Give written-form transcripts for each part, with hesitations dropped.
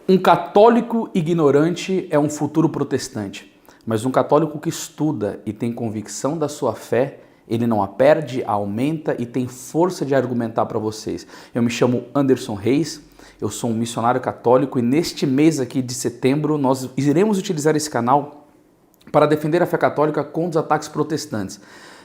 Um católico ignorante é um futuro protestante, mas um católico que estuda e tem convicção da sua fé, ele não a perde, a aumenta e tem força de argumentar para vocês. Eu me chamo Anderson Reis, eu sou um missionário católico e neste mês aqui de setembro nós iremos utilizar esse canal para defender a fé católica contra os ataques protestantes.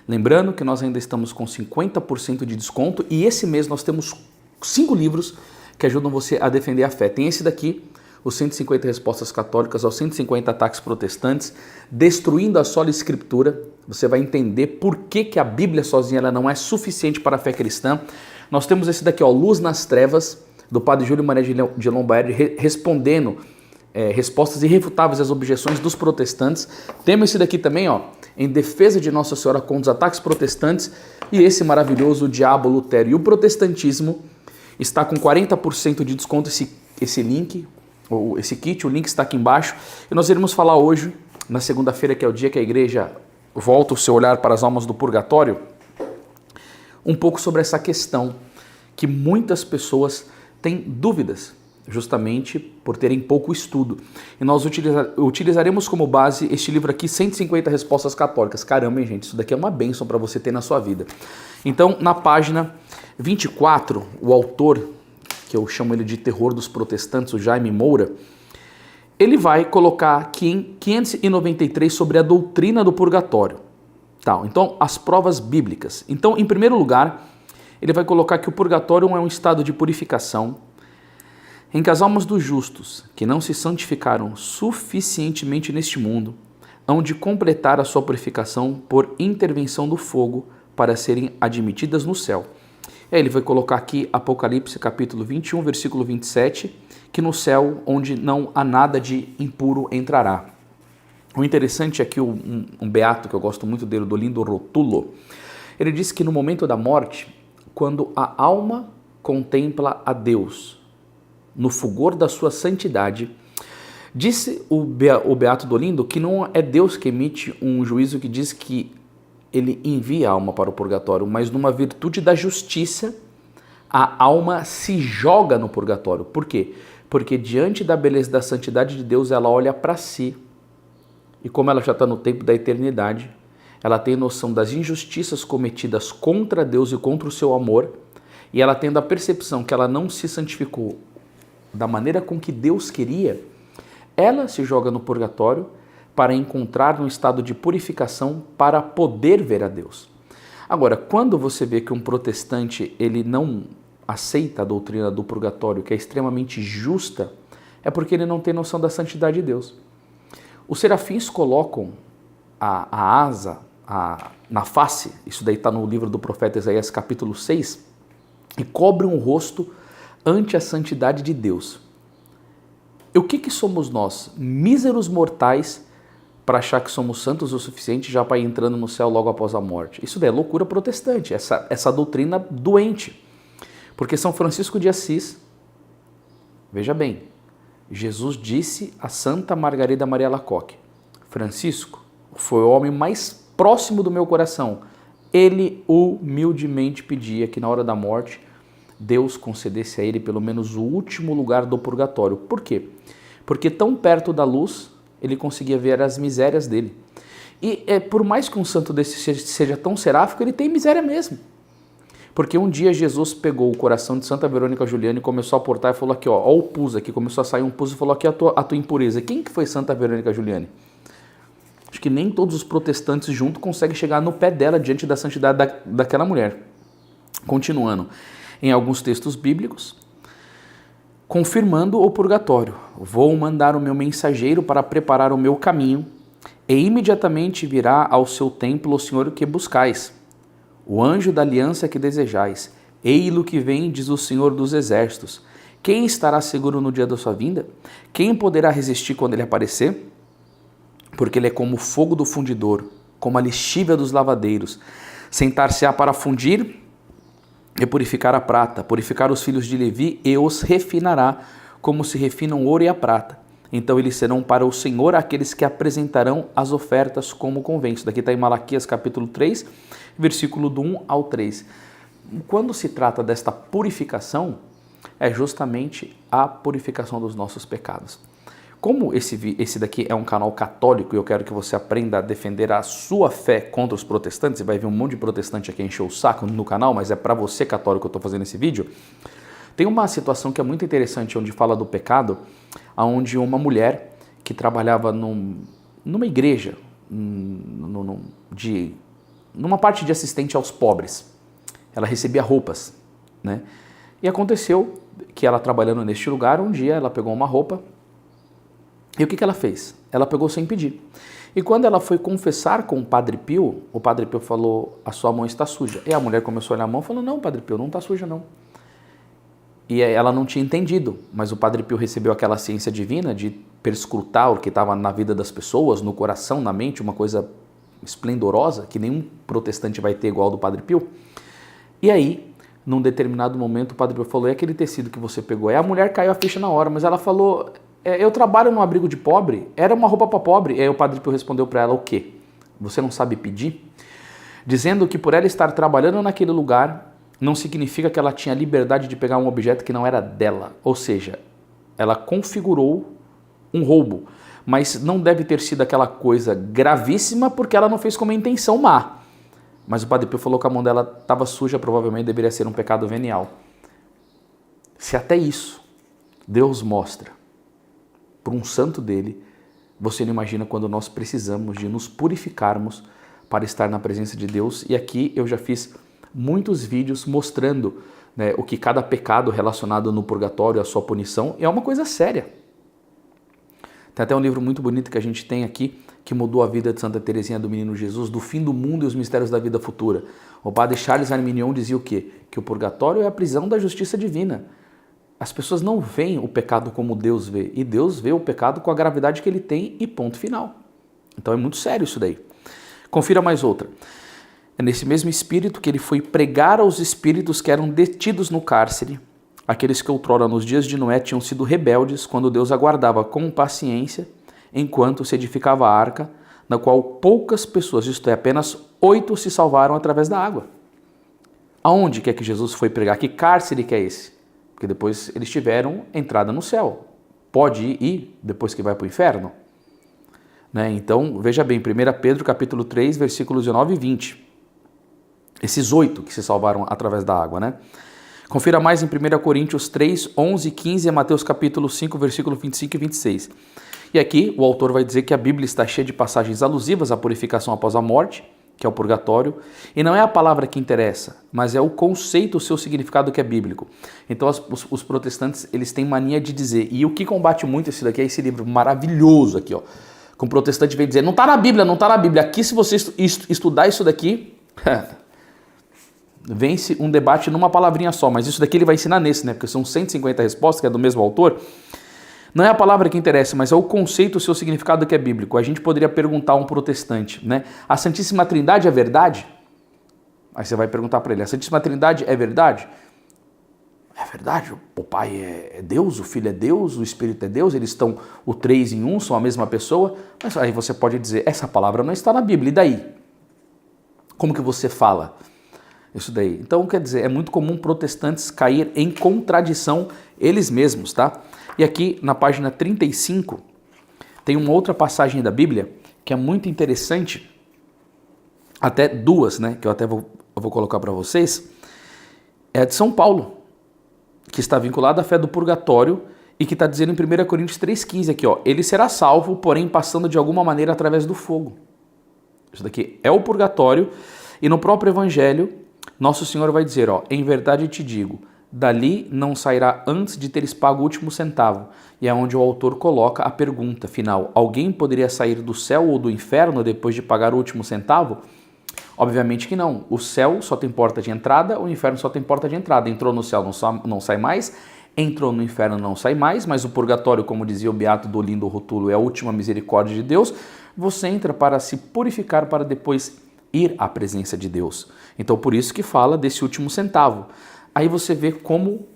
Lembrando que nós ainda estamos com 50% de desconto e esse mês nós temos 5 livros que ajudam você a defender a fé. Tem esse daqui, os 150 respostas católicas aos 150 ataques protestantes, destruindo a sola escritura. Você vai entender por que a Bíblia sozinha ela não é suficiente para a fé cristã. Nós temos esse daqui, ó, Luz nas Trevas, do padre Júlio Maria de Lombardi, respondendo respostas irrefutáveis às objeções dos protestantes. Temos esse daqui também, ó, Em Defesa de Nossa Senhora contra os Ataques Protestantes, e esse maravilhoso O Diabo, Lutero e o Protestantismo. Está com 40% de desconto esse link, ou esse kit, o link está aqui embaixo. E nós iremos falar hoje, na segunda-feira, que é o dia que a igreja volta o seu olhar para as almas do purgatório, um pouco sobre essa questão que muitas pessoas têm dúvidas, justamente por terem pouco estudo. E nós utilizaremos como base este livro aqui, 150 Respostas Católicas. Caramba, hein, gente, isso daqui é uma bênção para você ter na sua vida. Então, na página 24, o autor, que eu chamo ele de terror dos protestantes, o Jaime Moura, ele vai colocar aqui em 593 sobre a doutrina do purgatório. Tá, então, as provas bíblicas. Então, em primeiro lugar, ele vai colocar que o purgatório é um estado de purificação em que as almas dos justos, que não se santificaram suficientemente neste mundo, hão de completar a sua purificação por intervenção do fogo para serem admitidas no céu. Ele vai colocar aqui Apocalipse capítulo 21, versículo 27, que no céu onde não há nada de impuro entrará. O interessante é que um beato que eu gosto muito dele, do Lindo Rotulo, ele diz que no momento da morte, quando a alma contempla a Deus, no fulgor da sua santidade, disse o beato Dolindo que não é Deus que emite um juízo que diz que ele envia a alma para o purgatório, mas numa virtude da justiça, a alma se joga no purgatório. Por quê? Porque diante da beleza da santidade de Deus, ela olha para si. E como ela já está no tempo da eternidade, ela tem noção das injustiças cometidas contra Deus e contra o seu amor, e ela tendo a percepção que ela não se santificou da maneira com que Deus queria, ela se joga no purgatório para encontrar um estado de purificação para poder ver a Deus. Agora, quando você vê que um protestante ele não aceita a doutrina do purgatório, que é extremamente justa, é porque ele não tem noção da santidade de Deus. Os serafins colocam a asa na face, isso daí está no livro do profeta Isaías capítulo 6, e cobrem o rosto ante a santidade de Deus. E o que somos nós, míseros mortais, para achar que somos santos o suficiente já para ir entrando no céu logo após a morte? Isso daí é loucura protestante, essa doutrina doente. Porque São Francisco de Assis, veja bem, Jesus disse a Santa Margarida Maria Alacoque: Francisco foi o homem mais próximo do meu coração. Ele humildemente pedia que na hora da morte Deus concedesse a ele pelo menos o último lugar do purgatório. Por quê? Porque tão perto da luz ele conseguia ver as misérias dele. E por mais que um santo desse seja tão seráfico, ele tem miséria mesmo. Porque um dia Jesus pegou o coração de Santa Verônica Juliana e começou a aportar e falou aqui, ó o pus aqui, começou a sair um pus e falou aqui a tua impureza. Quem que foi Santa Verônica Juliana? Acho que nem todos os protestantes juntos conseguem chegar no pé dela diante da santidade daquela mulher. Continuando, em alguns textos bíblicos, confirmando o purgatório: vou mandar o meu mensageiro para preparar o meu caminho, e imediatamente virá ao seu templo o Senhor que buscais, o anjo da aliança que desejais. Ei-lo que vem, diz o Senhor dos Exércitos. Quem estará seguro no dia da sua vinda? Quem poderá resistir quando ele aparecer? Porque ele é como o fogo do fundidor, como a lexívia dos lavadeiros. Sentar-se-á para fundir e purificar a prata, purificar os filhos de Levi e os refinará, como se refinam o ouro e a prata. Então eles serão para o Senhor aqueles que apresentarão as ofertas como convém. Isso daqui está em Malaquias capítulo 3, versículo do 1 ao 3. Quando se trata desta purificação, é justamente a purificação dos nossos pecados. Como esse daqui é um canal católico e eu quero que você aprenda a defender a sua fé contra os protestantes, e vai vir um monte de protestante aqui encher o saco no canal, mas é para você católico que eu estou fazendo esse vídeo, tem uma situação que é muito interessante onde fala do pecado, onde uma mulher que trabalhava numa igreja, numa parte de assistente aos pobres, ela recebia roupas, né? E aconteceu que ela trabalhando neste lugar, um dia ela pegou uma roupa. E o que ela fez? Ela pegou sem pedir. E quando ela foi confessar com o Padre Pio, o Padre Pio falou, a sua mão está suja. E a mulher começou a olhar a mão e falou, não, Padre Pio, não está suja não. E ela não tinha entendido, mas o Padre Pio recebeu aquela ciência divina de perscrutar o que estava na vida das pessoas, no coração, na mente, uma coisa esplendorosa, que nenhum protestante vai ter igual ao do Padre Pio. E aí, num determinado momento, o Padre Pio falou, é aquele tecido que você pegou. Aí a mulher caiu a ficha na hora, mas ela falou... eu trabalho num abrigo de pobre, era uma roupa para pobre. E aí o Padre Pio respondeu para ela o quê? Você não sabe pedir? Dizendo que por ela estar trabalhando naquele lugar, não significa que ela tinha liberdade de pegar um objeto que não era dela. Ou seja, ela configurou um roubo. Mas não deve ter sido aquela coisa gravíssima porque ela não fez com uma intenção má. Mas o Padre Pio falou que a mão dela estava suja, provavelmente deveria ser um pecado venial. Se até isso Deus mostra por um santo dele, você não imagina quando nós precisamos de nos purificarmos para estar na presença de Deus. E aqui eu já fiz muitos vídeos mostrando, né, o que cada pecado relacionado no purgatório, a sua punição, é uma coisa séria. Tem até um livro muito bonito que a gente tem aqui, que mudou a vida de Santa Teresinha do Menino Jesus, do fim do mundo e os mistérios da vida futura. O padre Charles Arminion dizia o quê? Que o purgatório é a prisão da justiça divina. As pessoas não veem o pecado como Deus vê, e Deus vê o pecado com a gravidade que ele tem e ponto final. Então é muito sério isso daí. Confira mais outra. É nesse mesmo espírito que ele foi pregar aos espíritos que eram detidos no cárcere, aqueles que outrora nos dias de Noé tinham sido rebeldes, quando Deus aguardava com paciência, enquanto se edificava a arca, na qual poucas pessoas, isto é, apenas 8 se salvaram através da água. Aonde que é que Jesus foi pregar? Que cárcere que é esse? Porque depois eles tiveram entrada no céu. Pode ir depois que vai para o inferno? Né? Então, veja bem, 1 Pedro capítulo 3, versículos 19 e 20. Esses 8 que se salvaram através da água, né? Confira mais em 1 Coríntios 3, 11 e 15 e Mateus capítulo 5, versículo 25 e 26. E aqui o autor vai dizer que a Bíblia está cheia de passagens alusivas à purificação após a morte, que é o purgatório, e não é a palavra que interessa, mas é o conceito, o seu significado que é bíblico. Então os protestantes, eles têm mania de dizer, e o que combate muito esse daqui é esse livro maravilhoso aqui, ó, que um protestante vem dizer, não está na Bíblia, não está na Bíblia. Aqui se você estudar isso daqui, vence um debate numa palavrinha só, mas isso daqui ele vai ensinar nesse, né, porque são 150 respostas, que é do mesmo autor. Não é a palavra que interessa, mas é o conceito, o seu significado que é bíblico. A gente poderia perguntar a um protestante, né? A Santíssima Trindade é verdade? Aí você vai perguntar para ele, a Santíssima Trindade é verdade? É verdade, o Pai é Deus, o Filho é Deus, o Espírito é Deus, eles estão o 3 em 1, são a mesma pessoa. Mas aí você pode dizer, essa palavra não está na Bíblia, e daí? Como que você fala isso daí? Então, quer dizer, é muito comum protestantes cair em contradição eles mesmos, tá? E aqui na página 35 tem uma outra passagem da Bíblia que é muito interessante, até duas, né, que eu até vou colocar para vocês, é de São Paulo, que está vinculada à fé do purgatório e que está dizendo em 1 Coríntios 3,15 aqui, ó, ele será salvo, porém passando de alguma maneira através do fogo. Isso daqui é o purgatório e no próprio Evangelho, Nosso Senhor vai dizer, ó, em verdade te digo, dali não sairá antes de teres pago o último centavo. E é onde o autor coloca a pergunta final. Alguém poderia sair do céu ou do inferno depois de pagar o último centavo? Obviamente que não. O céu só tem porta de entrada, o inferno só tem porta de entrada. Entrou no céu, não sai mais. Entrou no inferno, não sai mais. Mas o purgatório, como dizia o Beato Dolindo Rutulo, é a última misericórdia de Deus. Você entra para se purificar, para depois ir à presença de Deus. Então, por isso que fala desse último centavo. Aí você vê como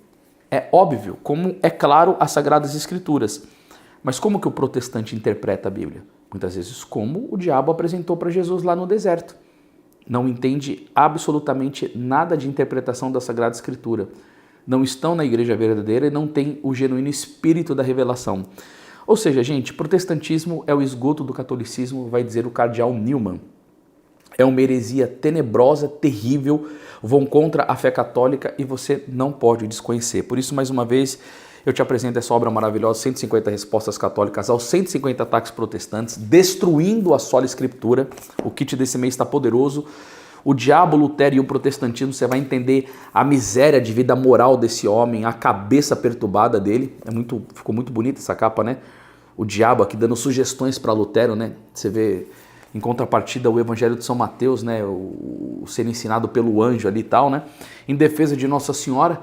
é óbvio, como é claro as Sagradas Escrituras. Mas como que o protestante interpreta a Bíblia? Muitas vezes como o diabo apresentou para Jesus lá no deserto. Não entende absolutamente nada de interpretação da Sagrada Escritura. não estão na igreja verdadeira e não têm o genuíno espírito da revelação. Ou seja, gente, protestantismo é o esgoto do catolicismo, vai dizer o cardeal Newman. É uma heresia tenebrosa, terrível, vão contra a fé católica e você não pode desconhecer. Por isso, mais uma vez, eu te apresento essa obra maravilhosa, 150 respostas católicas aos 150 ataques protestantes, destruindo a sola escritura. O kit desse mês está poderoso. O diabo, Lutero e o protestantismo, você vai entender a miséria de vida moral desse homem, a cabeça perturbada dele. Ficou muito bonita essa capa, né? O diabo aqui dando sugestões para Lutero, né? Você vê em contrapartida o Evangelho de São Mateus, né? O ser ensinado pelo anjo ali e tal, né? Em defesa de Nossa Senhora,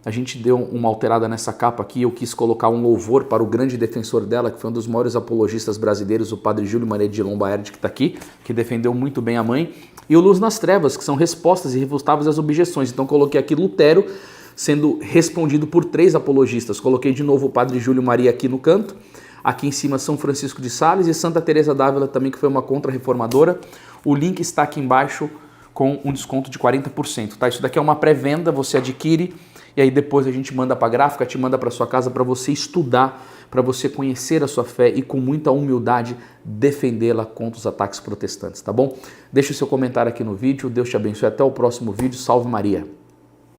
a gente deu uma alterada nessa capa aqui. Eu quis colocar um louvor para o grande defensor dela, que foi um dos maiores apologistas brasileiros, o padre Júlio Maria de Lombaerdi, que está aqui, que defendeu muito bem a mãe. E o Luz nas Trevas, que são respostas irrefutáveis às objeções. Então coloquei aqui Lutero sendo respondido por 3 apologistas. Coloquei de novo o padre Júlio Maria aqui no canto. Aqui em cima São Francisco de Sales e Santa Teresa d'Ávila também, que foi uma contra-reformadora. O link está aqui embaixo com um desconto de 40%, tá? Isso daqui é uma pré-venda, você adquire e aí depois a gente manda para a gráfica, te manda para sua casa para você estudar, para você conhecer a sua fé e com muita humildade defendê-la contra os ataques protestantes, tá bom? Deixa o seu comentário aqui no vídeo, Deus te abençoe, até o próximo vídeo, salve Maria!